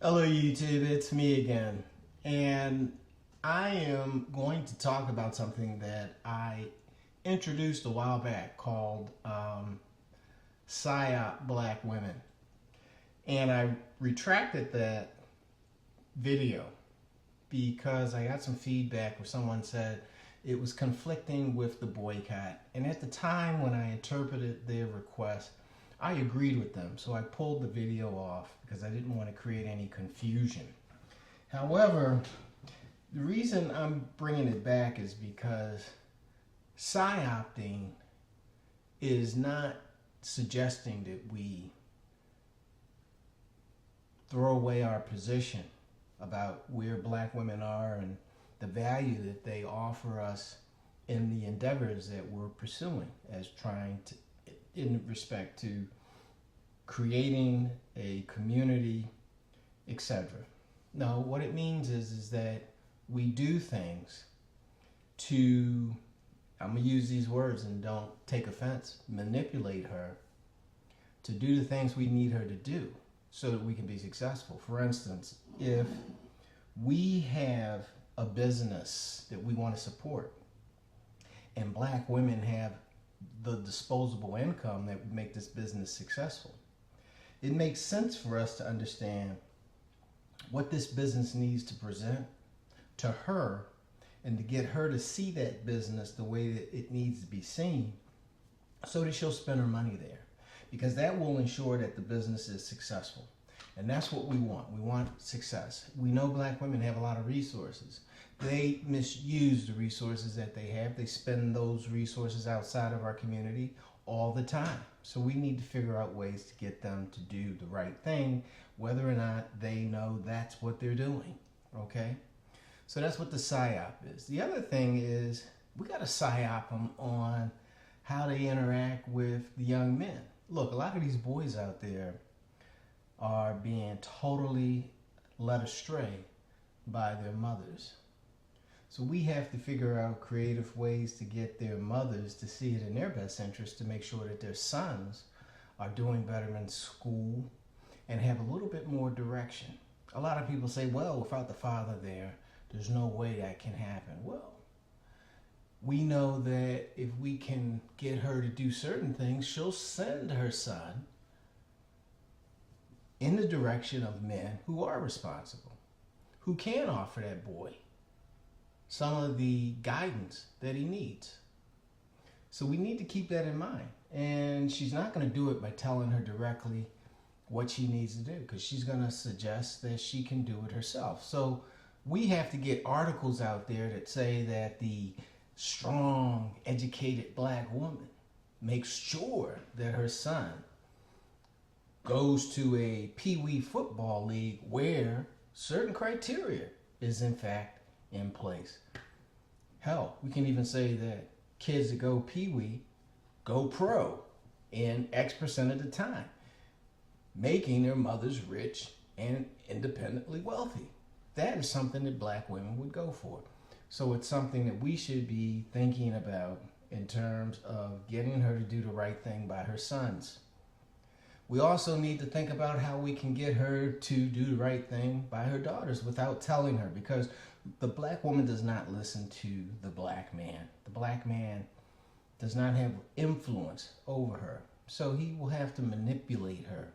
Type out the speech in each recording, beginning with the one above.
Hello YouTube, it's me again. And I am going to talk about something that I introduced a while back called PSYOP Black Women. And I retracted that video because I got some feedback where someone said it was conflicting with the boycott. And at the time when I interpreted their request, I agreed with them, so I pulled the video off because I didn't want to create any confusion. However, the reason I'm bringing it back is because psyopting is not suggesting that we throw away our position about where black women are and the value that they offer us in the endeavors that we're pursuing as trying to, in respect to creating a community, etc. No, what it means is that we do things to, I'm going to use these words and don't take offense, manipulate her to do the things we need her to do so that we can be successful. For instance, if we have a business that we want to support and black women have the disposable income that would make this business successful, it makes sense for us to understand what this business needs to present to her and to get her to see that business the way that it needs to be seen so that she'll spend her money there, because that will ensure that the business is successful. And that's what we want. We want success. We know black women have a lot of resources. They misuse the resources that they have. They spend those resources outside of our community all the time. So we need to figure out ways to get them to do the right thing, whether or not they know that's what they're doing. Okay? So that's what the PSYOP is. The other thing is we got to PSYOP them on how they interact with the young men. Look, a lot of these boys out there are being totally led astray by their mothers. So we have to figure out creative ways to get their mothers to see it in their best interest to make sure that their sons are doing better in school and have a little bit more direction. A lot of people say, well, without the father there, there's no way that can happen. Well, we know that if we can get her to do certain things, she'll send her son in the direction of men who are responsible, who can offer that boy some of the guidance that he needs. So we need to keep that in mind. And she's not going to do it by telling her directly what she needs to do, because she's going to suggest that she can do it herself. So we have to get articles out there that say that the strong, educated black woman makes sure that her son goes to a pee-wee football league where certain criteria is in fact in place. Hell, we can even say that kids that go pee-wee go pro in X% of the time, making their mothers rich and independently wealthy. That is something that black women would go for. So it's something that we should be thinking about in terms of getting her to do the right thing by her sons. We also need to think about how we can get her to do the right thing by her daughters without telling her, because the black woman does not listen to the black man. The black man does not have influence over her, so he will have to manipulate her.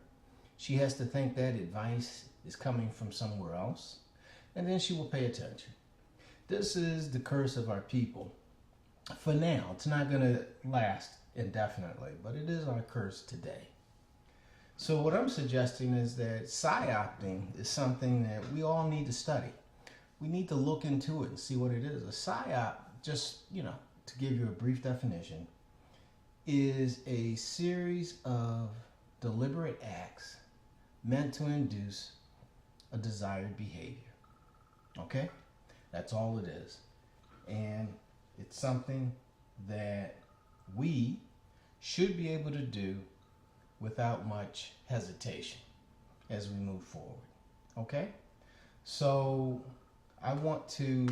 She has to think that advice is coming from somewhere else, and then she will pay attention. This is the curse of our people. For now, it's not going to last indefinitely, but it is our curse today. So what I'm suggesting is that psyopting is something that we all need to study. We need to look into it and see what it is. A psyop, just, to give you a brief definition, is a series of deliberate acts meant to induce a desired behavior. Okay? That's all it is. And it's something that we should be able to do without much hesitation as we move forward. Okay? So I want to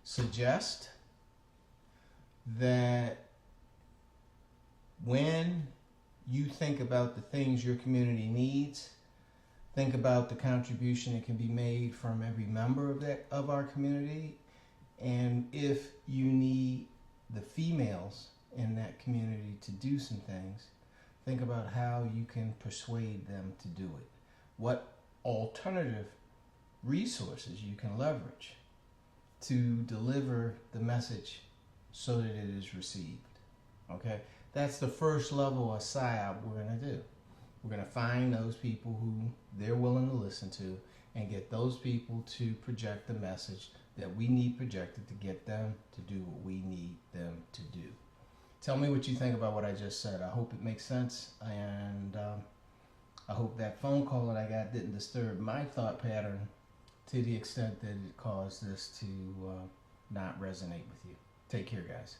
suggest that when you think about the things your community needs, Think about the contribution that can be made from every member of our community, and if you need the females in that community to do some things, think about how you can persuade them to do it. What alternative resources you can leverage to deliver the message so that it is received. Okay? That's the first level of PSYOP we're going to do. We're going to find those people who they're willing to listen to and get those people to project the message that we need projected to get them to do what we need them to do. Tell me what you think about what I just said. I hope it makes sense, and I hope that phone call that I got didn't disturb my thought pattern to the extent that it caused this to not resonate with you. Take care, guys.